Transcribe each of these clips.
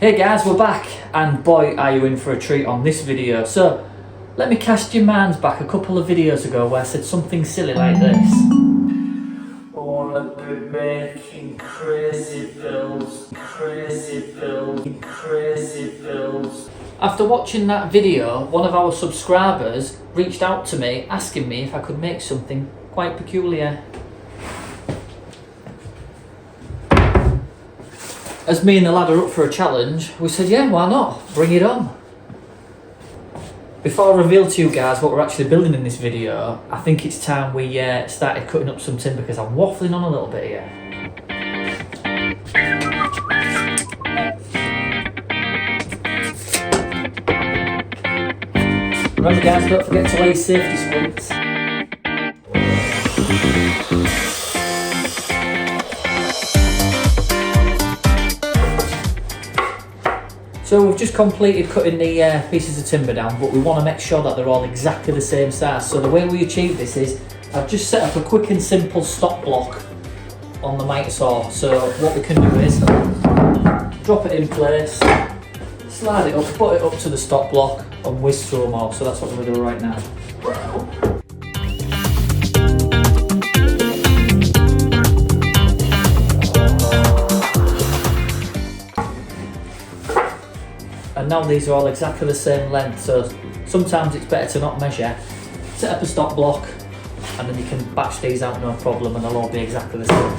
Hey guys, we're back, and boy are you in for a treat on this video. So, let me cast your minds back a couple of videos ago where I said something silly like this. I wanna be making crazy bills. After watching that video, one of our subscribers reached out to me asking me if I could make something quite peculiar. As me and the lad are up for a challenge, we said, yeah, why not? Bring it on. Before I reveal to you guys what we're actually building in this video, I think it's time we started cutting up some timber because I'm waffling on a little bit here. Remember guys, don't forget to wear your safety sprints. So we've just completed cutting the pieces of timber down, but we want to make sure that they're all exactly the same size. So the way we achieve this is, I've just set up a quick and simple stop block on the miter saw. So what we can do is, drop it in place, slide it up, put it up to the stop block and whiz through them all. So that's what we're going to do right now. And now these are all exactly the same length, so sometimes it's better to not measure. Set up a stop block and then you can batch these out no problem and they'll all be exactly the same.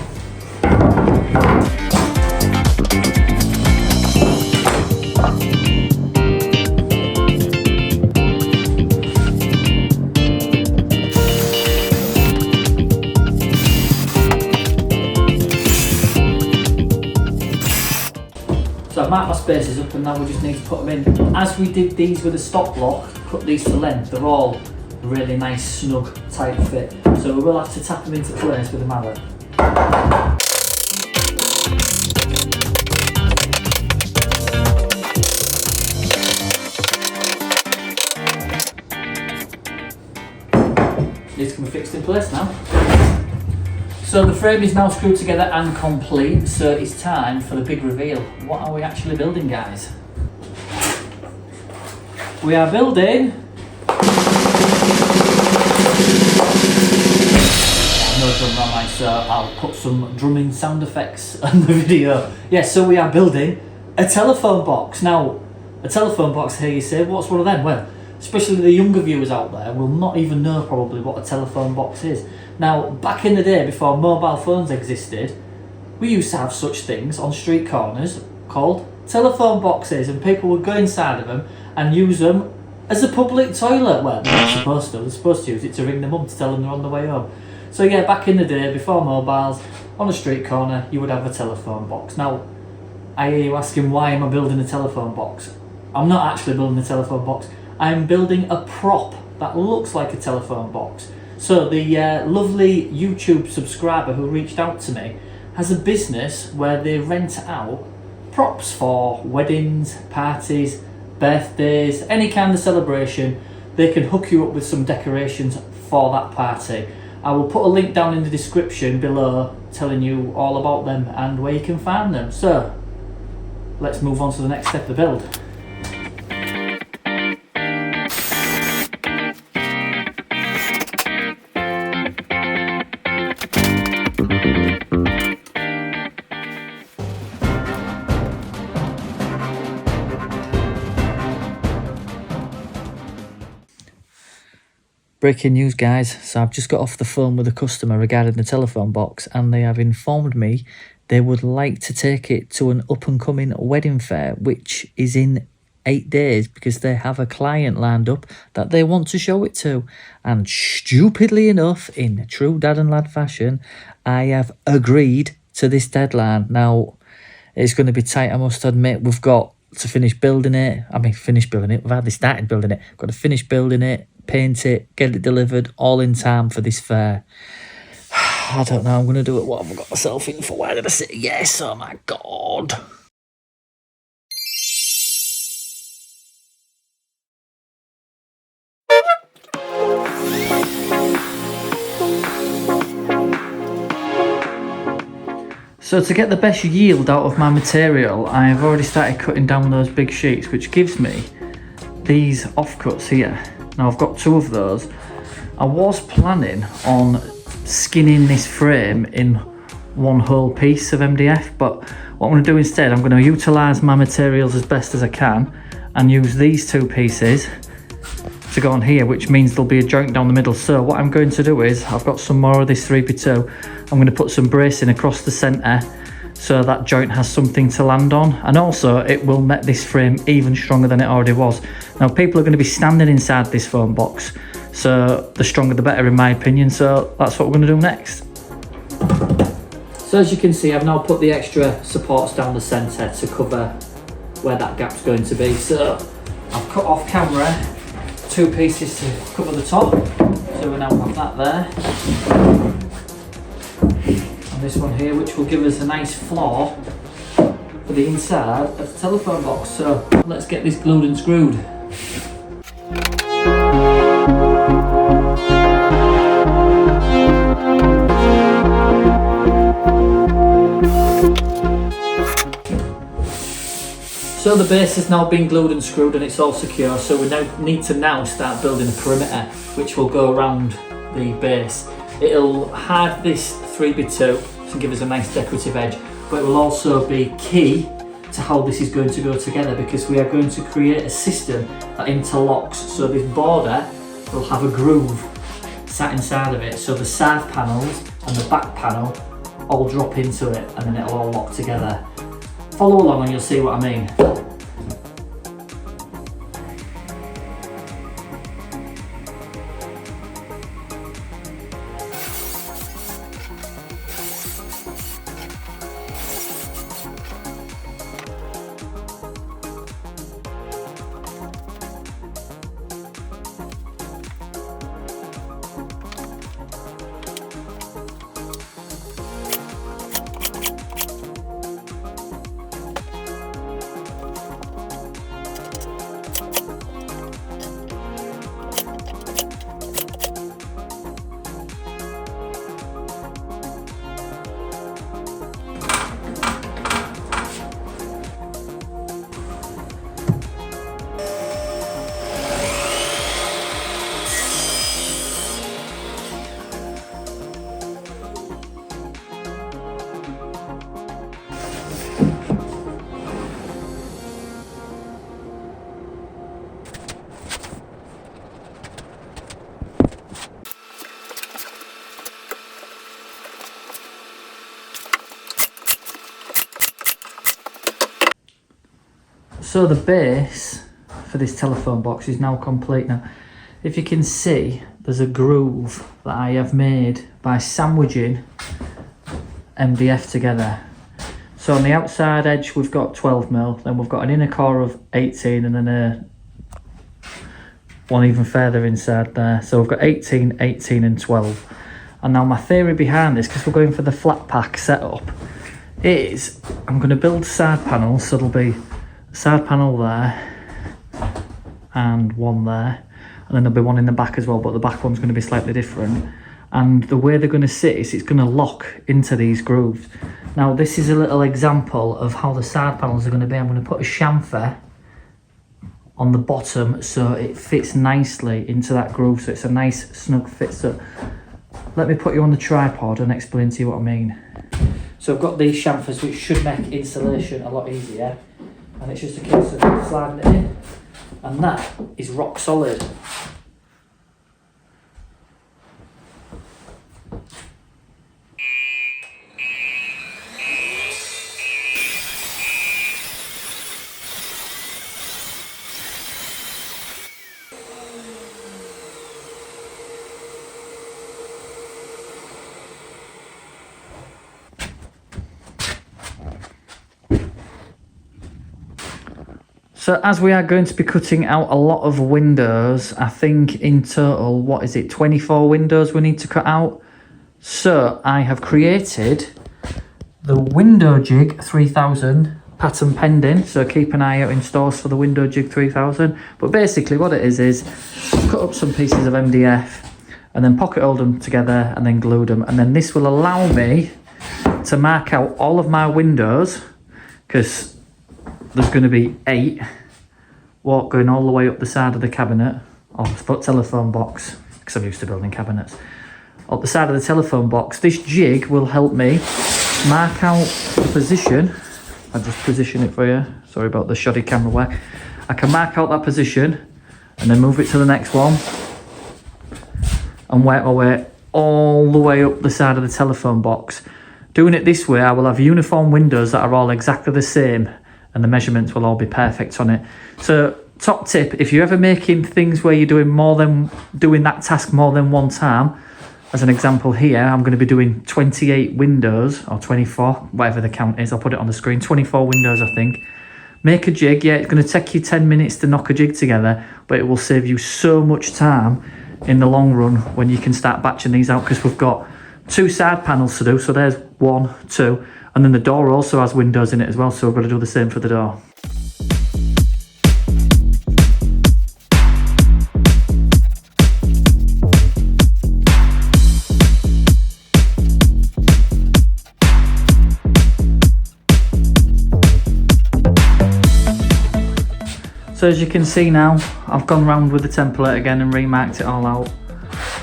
So I've marked my spaces up and now we just need to put them in. As we did these with a stop block, cut these to length, they're all really nice, snug, tight fit. So we will have to tap them into place with a mallet. These can be fixed in place now. So the frame is now screwed together and complete, so it's time for the big reveal. What are we actually building, guys? We are building... I'm no drummer, am I? So I'll put some drumming sound effects on the video. Yes, so we are building a telephone box. Now, a telephone box, here you say, what's one of them? Well, especially the younger viewers out there will not even know probably what a telephone box is. Now, back in the day before mobile phones existed, we used to have such things on street corners called telephone boxes, and people would go inside of them and use them as a public toilet. Well, they're not supposed to, they're supposed to use it to ring their mum to tell them they're on the way home. So yeah, back in the day before mobiles, on a street corner you would have a telephone box. Now, I hear you asking, why am I building a telephone box? I'm not actually building a telephone box. I'm building a prop that looks like a telephone box. So the lovely YouTube subscriber who reached out to me has a business where they rent out props for weddings, parties, birthdays, any kind of celebration. They can hook you up with some decorations for that party. I will put a link down in the description below telling you all about them and where you can find them. So let's move on to the next step of the build. Breaking news, guys. So I've just got off the phone with a customer regarding the telephone box, and they have informed me they would like to take it to an up-and-coming wedding fair, which is in 8 days, because they have a client lined up that they want to show it to. And stupidly enough, in true dad and lad fashion, I have agreed to this deadline. Now, it's going to be tight, I must admit. We've got to finish building it. We've hardly started building it. Got to finish building it, paint it, get it delivered, all in time for this fair. I don't know, I'm going to do it. What have I got myself in for? Why did I say yes? Oh my God. So to get the best yield out of my material, I've already started cutting down those big sheets, which gives me these offcuts here. Now I've got 2 of those. I was planning on skinning this frame in one whole piece of MDF, but what I'm going to do instead, I'm going to utilise my materials as best as I can and use these 2 pieces to go on here, which means there'll be a joint down the middle. So what I'm going to do is, I've got some more of this 3x2, I'm going to put some bracing across the centre so that joint has something to land on, and also it will make this frame even stronger than it already was. Now people are going to be standing inside this foam box, so the stronger the better in my opinion, so that's what we're going to do next. So as you can see, I've now put the extra supports down the centre to cover where that gap's going to be. So I've cut off camera 2 pieces to cover the top, so we now have that there. And this one here, which will give us a nice floor for the inside of the telephone box. So let's get this glued and screwed. So the base has now been glued and screwed and it's all secure, so we now need to start building a perimeter which will go around the base. It'll have this 3x2 to give us a nice decorative edge, but it will also be key to how this is going to go together, because we are going to create a system that interlocks, so this border will have a groove sat inside of it, so the side panels and the back panel all drop into it and then it'll all lock together. Follow along and you'll see what I mean. So the base for this telephone box is now complete. Now, if you can see, there's a groove that I have made by sandwiching MDF together. So on the outside edge we've got 12mm, then we've got an inner core of 18 and then one even further inside there. So we've got 18, 18 and 12. And now my theory behind this, because we're going for the flat pack setup, is I'm going to build side panels, so there'll be a side panel there and one there, and then there'll be one in the back as well, but the back one's going to be slightly different. And the way they're going to sit is it's going to lock into these grooves. Now this is a little example of how the side panels are going to be. I'm going to put a chamfer on the bottom so it fits nicely into that groove, so it's a nice snug fit. So let me put you on the tripod and explain to you what I mean. So I've got these chamfers which should make installation a lot easier, and it's just a case of sliding it in, and that is rock solid. So as we are going to be cutting out a lot of windows, I think in total, what is it, 24 windows we need to cut out. So I have created the Window Jig 3000, pattern pending, so keep an eye out in stores for the Window Jig 3000. But basically what it is cut up some pieces of MDF and then pocket hold them together and then glue them. And then this will allow me to mark out all of my windows, because there's going to be 8 going all the way up the side of the cabinet, or telephone box, because I'm used to building cabinets. Up the side of the telephone box, this jig will help me mark out the position. I'll just position it for you. Sorry about the shoddy camera work. I can mark out that position and then move it to the next one and work my way all the way up the side of the telephone box. Doing it this way, I will have uniform windows that are all exactly the same and the measurements will all be perfect on it. So top tip, if you're ever making things where you're doing that task more than one time, as an example here, I'm going to be doing 28 windows, or 24, whatever the count is. I'll put it on the screen. 24 windows, I think. Make a jig. Yeah, it's going to take you 10 minutes to knock a jig together, but it will save you so much time in the long run when you can start batching these out, because we've got 2 side panels to do. So there's 1, 2, and then the door also has windows in it as well. So we've got to do the same for the door. So as you can see now, I've gone round with the template again and remarked it all out,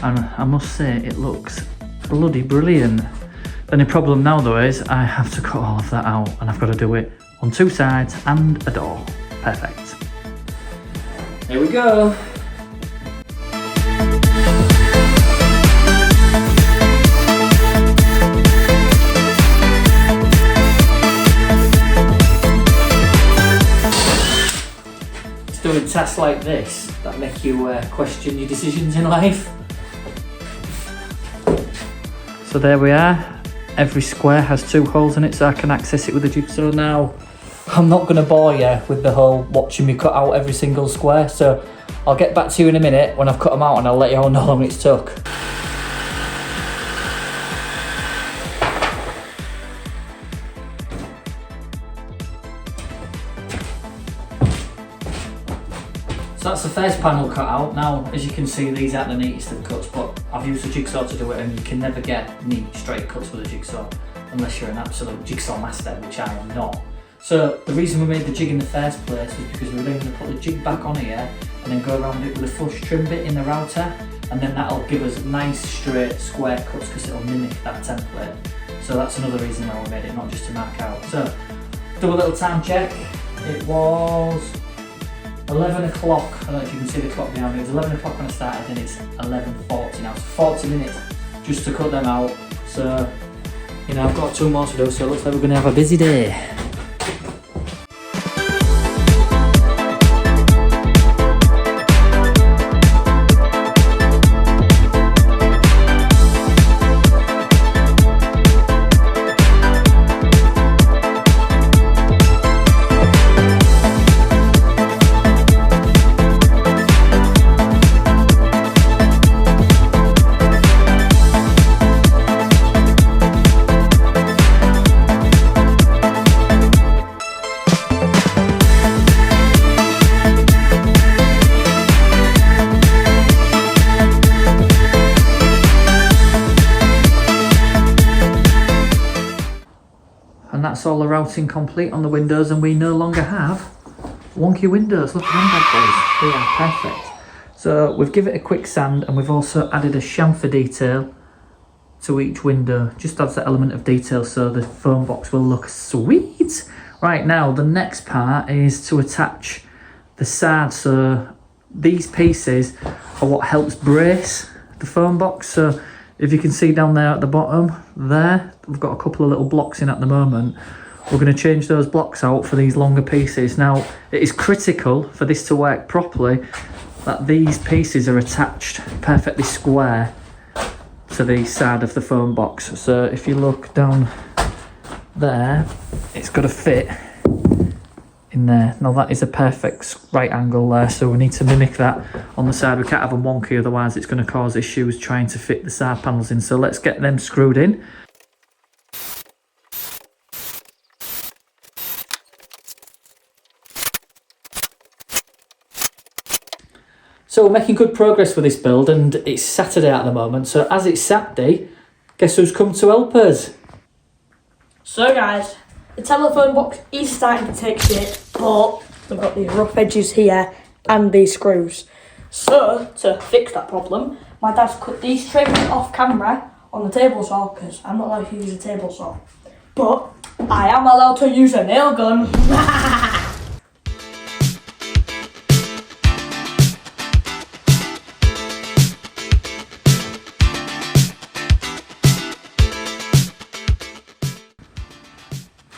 and I must say it looks bloody brilliant. The only problem now though is I have to cut all of that out, and I've got to do it on 2 sides and a door. Perfect. Here we go. Doing tasks like this that make you question your decisions in life. So there we are. Every square has 2 holes in it, so I can access it with a jigsaw now. I'm not going to bore you with the whole watching me cut out every single square, so I'll get back to you in a minute when I've cut them out and I'll let you all know how long it's took. So that's the first panel cut out. Now, as you can see, these aren't the neatest of cuts, but I've used a jigsaw to do it, and you can never get neat, straight cuts with a jigsaw unless you're an absolute jigsaw master, which I am not. So the reason we made the jig in the first place was because we were going to put the jig back on here and then go around it with a flush trim bit in the router, and then that'll give us nice, straight, square cuts because it'll mimic that template. So that's another reason why we made it, not just to mark out. So, do a little time check. It was 11 o'clock, I don't know if you can see the clock behind me, it was 11 o'clock when I started and it's 11:40 now, so 40 minutes just to cut them out. So, you know, I've got 2 more to do, so it looks like we're going to have a busy day. And that's all the routing complete on the windows, and we no longer have wonky windows. Look at them bad boys, they are perfect. So we've given it a quick sand, and we've also added a chamfer detail to each window. Just adds that element of detail so the foam box will look sweet. Right, now the next part is to attach the side. So these pieces are what helps brace the foam box. So if you can see down there at the bottom there, we've got a couple of little blocks in at the moment. We're going to change those blocks out for these longer pieces. Now, it is critical for this to work properly that these pieces are attached perfectly square to the side of the foam box. So if you look down there, it's got to fit in there. Now that is a perfect right angle there, so we need to mimic that on the side. We can't have them wonky, otherwise it's going to cause issues trying to fit the side panels in. So let's get them screwed in. So we're making good progress with this build, and it's Saturday at the moment. So as it's Saturday, guess who's come to help us? So guys, the telephone box is starting to take shape, but we've got these rough edges here and these screws. So, to fix that problem, my dad's cut these trims off camera on the table saw, because I'm not allowed to use a table saw. But I am allowed to use a nail gun.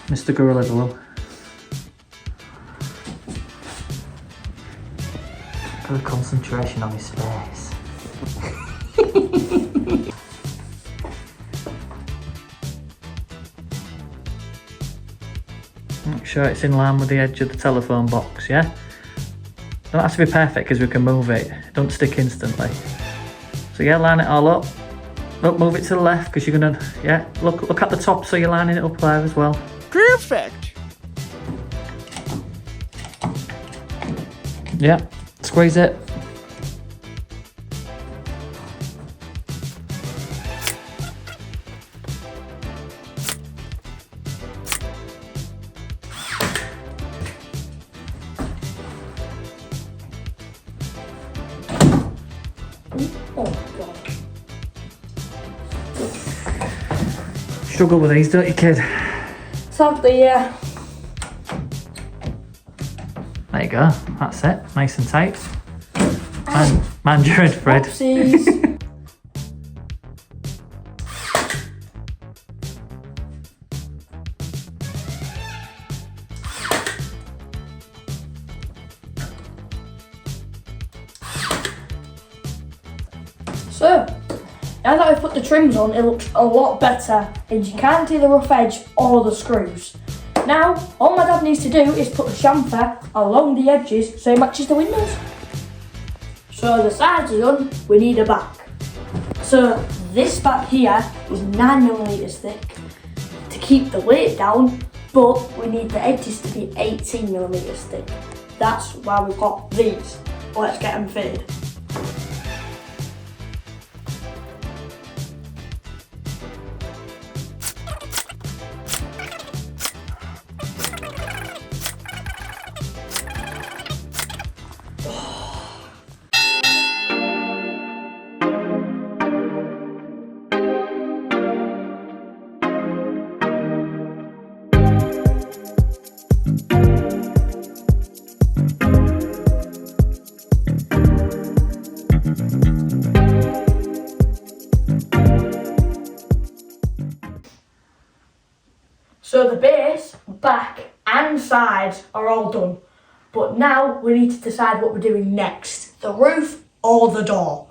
Mr. Gorilla Glue. Good concentration on his face. Make sure it's in line with the edge of the telephone box, yeah? Don't have to be perfect because we can move it. Don't stick instantly. So yeah, line it all up. Look, move it to the left because you're gonna, yeah, look at the top so you're lining it up there as well. Perfect. Yeah, squeeze it. Oh god. Struggle with these, don't you, kid? Sadly, yeah. There you go, that's it, nice and tight. Mind your head, Fred. Oopsies. So, now that I've put the trims on, it looks a lot better, and you can't see the rough edge or the screws. Now, all my dad needs to do is put the chamfer along the edges so it matches the windows. So the sides are done, we need a back. So this back here is 9mm thick to keep the weight down, but we need the edges to be 18mm thick. That's why we've got these. Let's get them fitted. So the base, back and sides are all done. But now we need to decide what we're doing next. The roof or the door.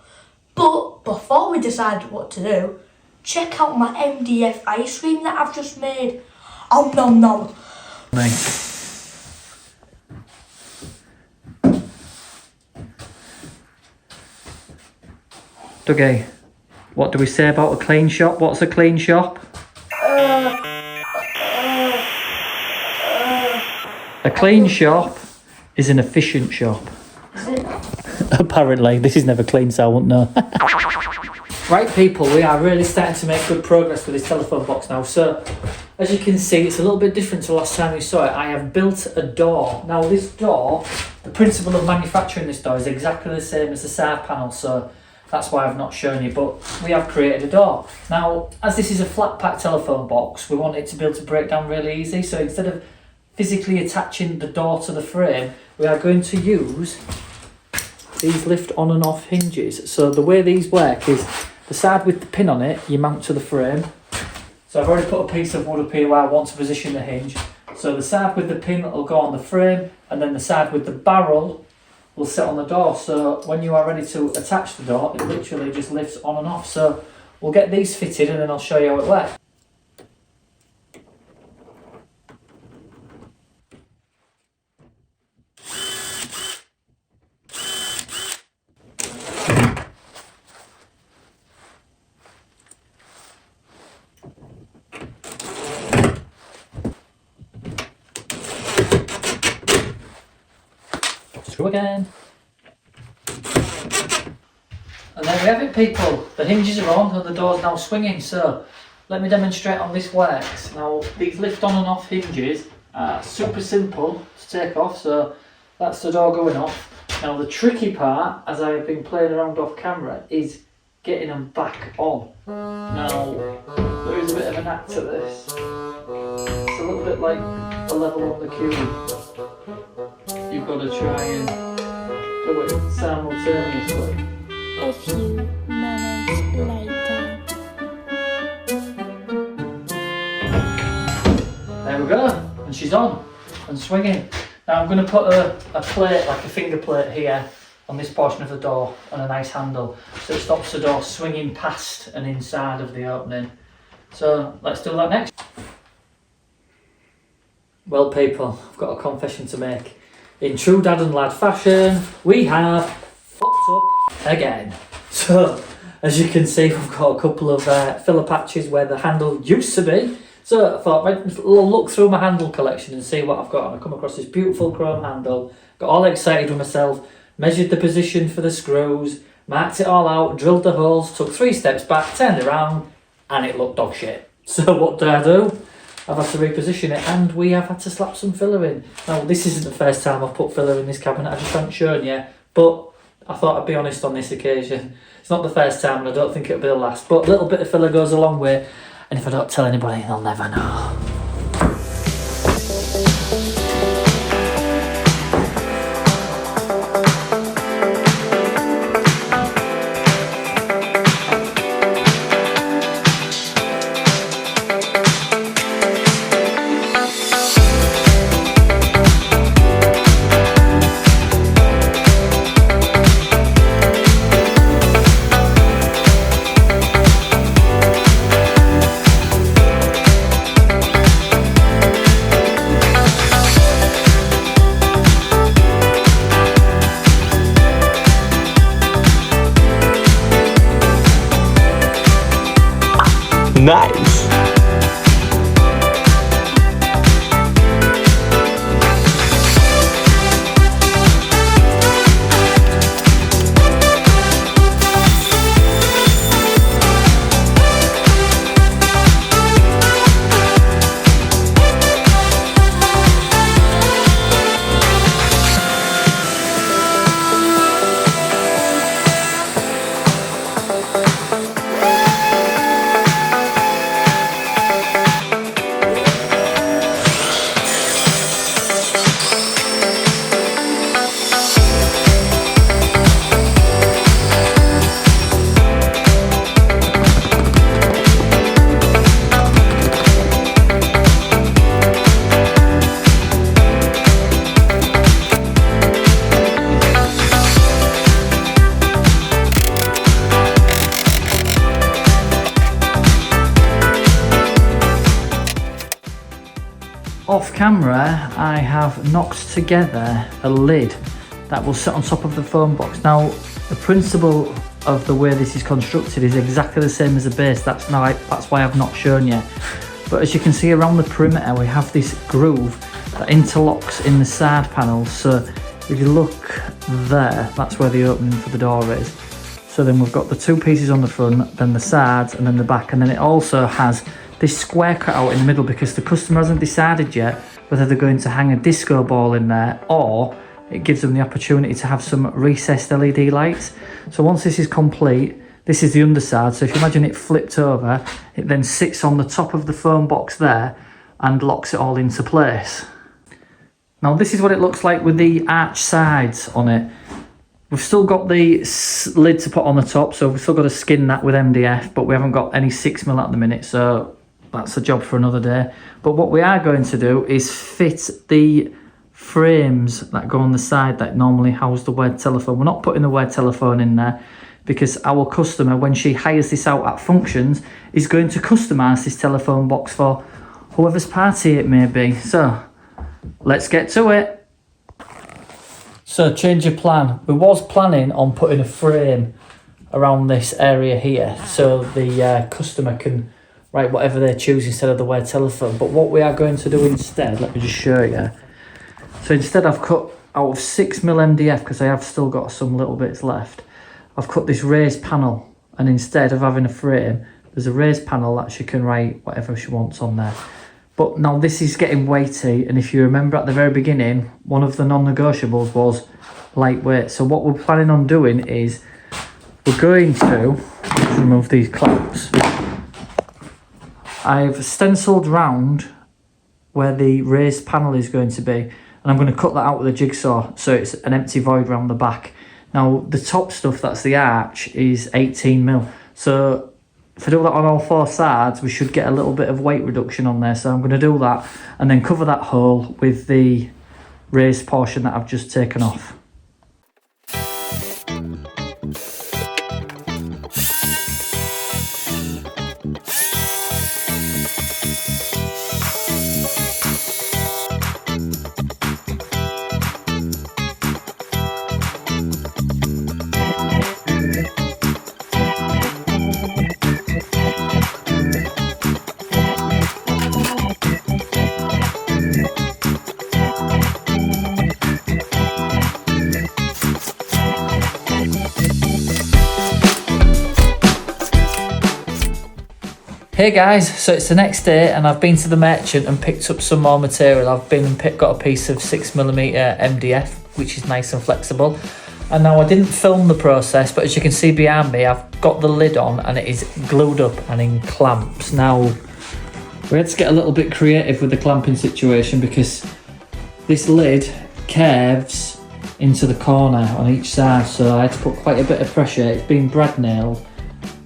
But before we decide what to do, check out my MDF ice cream that I've just made. Om nom nom. Nice. Dougie, what do we say about a clean shop? What's a clean shop? A clean shop is an efficient shop. Is it? Apparently, this is never clean, so I won't know. Right, people, we are really starting to make good progress with this telephone box now. So, as you can see, it's a little bit different to last time you saw it. I have built a door. Now, this door, the principle of manufacturing this door is exactly the same as the side panel, so that's why I've not shown you, but we have created a door. Now, as this is a flat pack telephone box, we want it to be able to break down really easy, so instead of physically attaching the door to the frame, we are going to use these lift on and off hinges. So the way these work is the side with the pin on it, you mount to the frame. So I've already put a piece of wood up here where I want to position the hinge. So the side with the pin will go on the frame, and then the side with the barrel will sit on the door. So when you are ready to attach the door, it literally just lifts on and off. So we'll get these fitted and then I'll show you how it works. Screw again. And there we have it, people. The hinges are on and the door's now swinging. So let me demonstrate on this works. Now, these lift on and off hinges are super simple to take off, so that's the door going off. Now, the tricky part, as I have been playing around off camera, is getting them back on. Now, there is a bit of an act to this. It's a little bit like a level on the cube. You've got to try and do it simultaneously. A few moments later. There we go, and she's on and swinging. Now I'm going to put a plate, like a finger plate here on this portion of the door and a nice handle so it stops the door swinging past and inside of the opening. So let's do that next. Well people, I've got a confession to make. In true dad and lad fashion, we have fucked up again. So as you can see, we've got a couple of filler patches where the handle used to be. So I thought I'd look through my handle collection and see what I've got. And I come across this beautiful chrome handle, got all excited with myself, measured the position for the screws, marked it all out, drilled the holes, took 3 steps back, turned around, and it looked dog shit. So what do? I've had to reposition it, and we have had to slap some filler in. Now, this isn't the first time I've put filler in this cabinet, I just haven't shown you, but I thought I'd be honest on this occasion. It's not the first time, and I don't think it'll be the last, but a little bit of filler goes a long way, and if I don't tell anybody, they'll never know. Nice. Off camera, I have knocked together a lid that will sit on top of the phone box. Now, the principle of the way this is constructed is exactly the same as the base. That's why I've not shown you. But as you can see around the perimeter, we have this groove that interlocks in the side panels. So if you look there, that's where the opening for the door is. So then we've got the 2 pieces on the front, then the sides, and then the back, and then it also has this square cut out in the middle because the customer hasn't decided yet whether they're going to hang a disco ball in there, or it gives them the opportunity to have some recessed LED lights. So once this is complete, this is the underside. So if you imagine it flipped over, it then sits on the top of the phone box there and locks it all into place. Now this is what it looks like with the arch sides on it. We've still got the lid to put on the top, so we've still got to skin that with MDF, but we haven't got any 6mm at the minute, so that's a job for another day. But what we are going to do is fit the frames that go on the side that normally house the word telephone. We're not putting the word telephone in there because our customer, when she hires this out at functions, is going to customise this telephone box for whoever's party it may be. So let's get to it. So change of plan. We was planning on putting a frame around this area here so the customer can write whatever they choose instead of the word telephone. But what we are going to do instead, let me just show you. So instead I've cut out of 6mm MDF, because I have still got some little bits left, I've cut this raised panel, and instead of having a frame, There's a raised panel that she can write whatever she wants on there. But now this is getting weighty, and if you remember at the very beginning, one of the non-negotiables was lightweight. So what we're planning on doing is we're going to remove these clamps. I've stenciled round where the raised panel is going to be, and I'm going to cut that out with a jigsaw so it's an empty void around the back. Now the top stuff, that's the arch, is 18mm. So if I do that on all four sides, we should get a little bit of weight reduction on there. So I'm going to do that and then cover that hole with the raised portion that I've just taken off. Hey guys, so it's the next day and I've been to the merchant and picked up some more material. I've been and got a piece of 6mm MDF, which is nice and flexible. And now I didn't film the process, but as you can see behind me, I've got the lid on and it is glued up and in clamps. Now, we had to get a little bit creative with the clamping situation because this lid curves into the corner on each side, so I had to put quite a bit of pressure. It's been brad nailed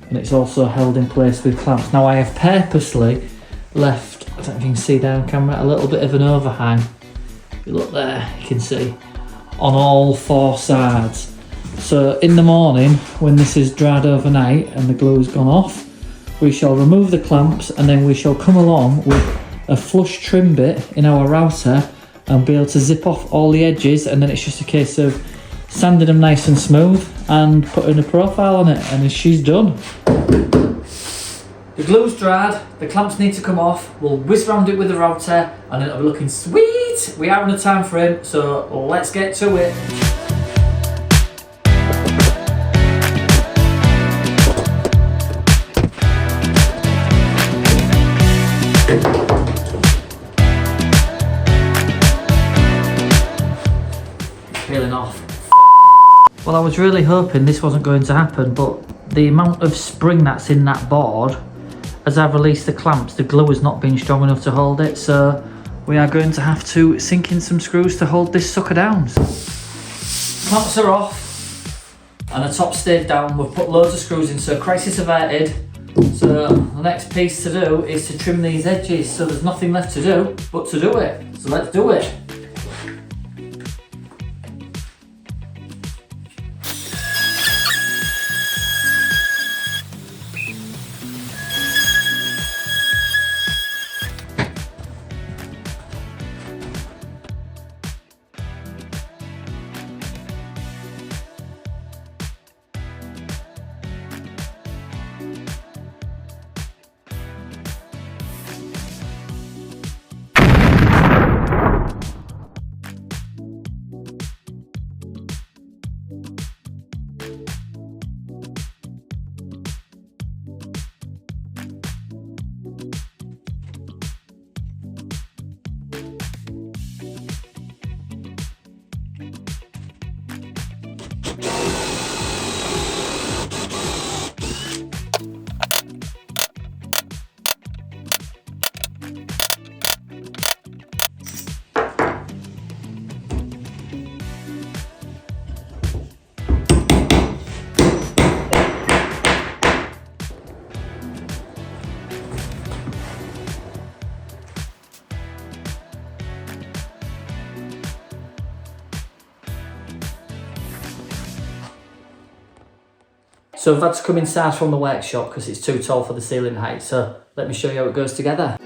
and it's also held in place with clamps. Now I have purposely left, I don't know if you can see down camera, a little bit of an overhang. If you look there, you can see, on all four sides. So in the morning, when this is dried overnight and the glue has gone off, we shall remove the clamps and then we shall come along with a flush trim bit in our router and be able to zip off all the edges, and then it's just a case of sanding them nice and smooth and putting a profile on it, and she's done. The glue's dried, the clamps need to come off, we'll whiz round it with the router and it'll be looking sweet. We are on a time frame, so let's get to it. Peeling off. Well, I was really hoping this wasn't going to happen, but the amount of spring that's in that board, as I've released the clamps, the glue has not been strong enough to hold it, so we are going to have to sink in some screws to hold this sucker down. Clamps are off and the top stayed down. We've put loads of screws in, so crisis averted. So the next piece to do is to trim these edges, so there's nothing left to do but to do it. So let's do it. So I've had to come inside from the workshop because it's too tall for the ceiling height, so let me show you how it goes together.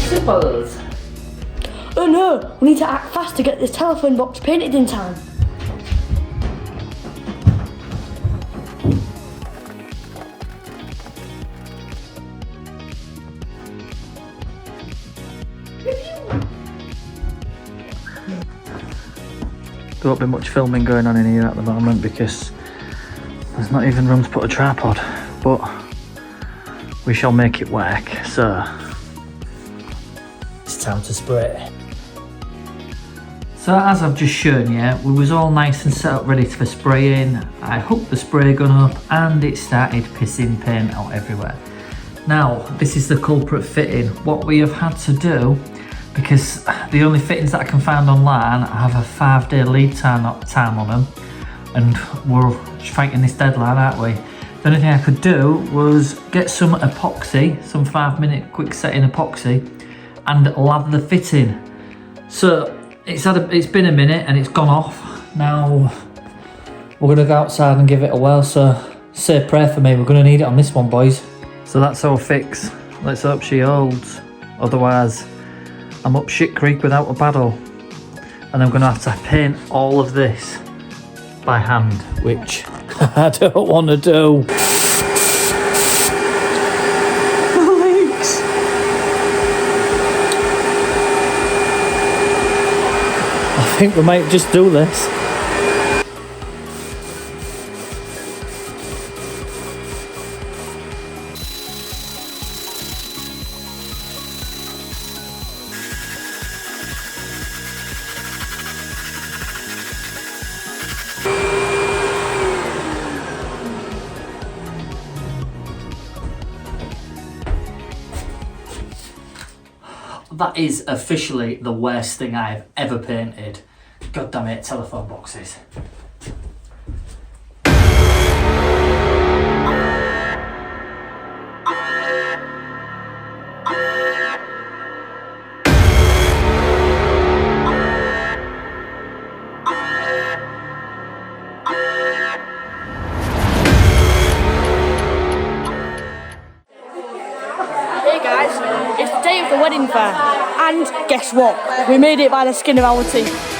Simple. Oh no, We need to act fast to get this telephone box painted in time. There won't be much filming going on in here at the moment because there's not even room to put a tripod, but we shall make it work. So it's time to spray. So as I've just shown you, we was all nice and set up ready for spraying. I hooked the spray gun up and it started pissing paint out everywhere. Now this is the culprit fitting. What we have had to do, because the only fittings that I can find online have a 5-day lead time on them, and we're fighting this deadline, aren't we? The only thing I could do was get some epoxy, some 5-minute quick setting epoxy, and lather the fitting. So it's been a minute and it's gone off. Now we're gonna go outside and give it a whirl, so say a prayer for me, we're gonna need it on this one, boys. So that's our fix. Let's hope she holds, otherwise I'm up shit creek without a paddle, and I'm gonna have to paint all of this by hand, which I don't want to do. Leaks. I think we might just do this. That is officially the worst thing I've ever painted. God damn it, telephone boxes. Hey guys, it's the day of the wedding fair, and guess what? We made it by the skin of our teeth.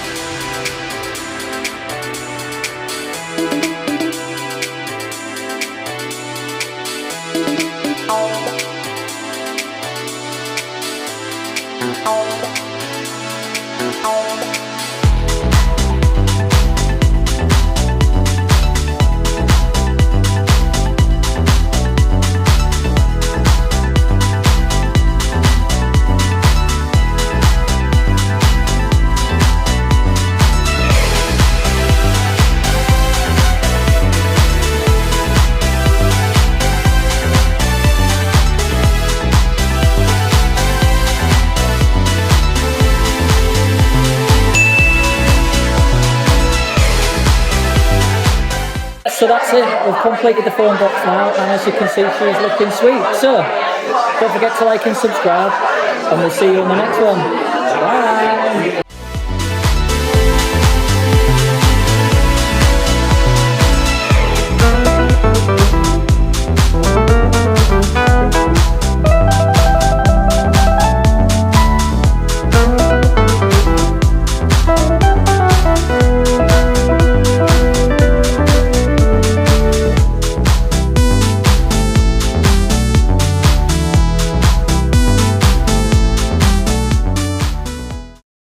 So that's it, we've completed the phone box now, and as you can see, she's looking sweet. So don't forget to like and subscribe, and we'll see you on the next one. Bye.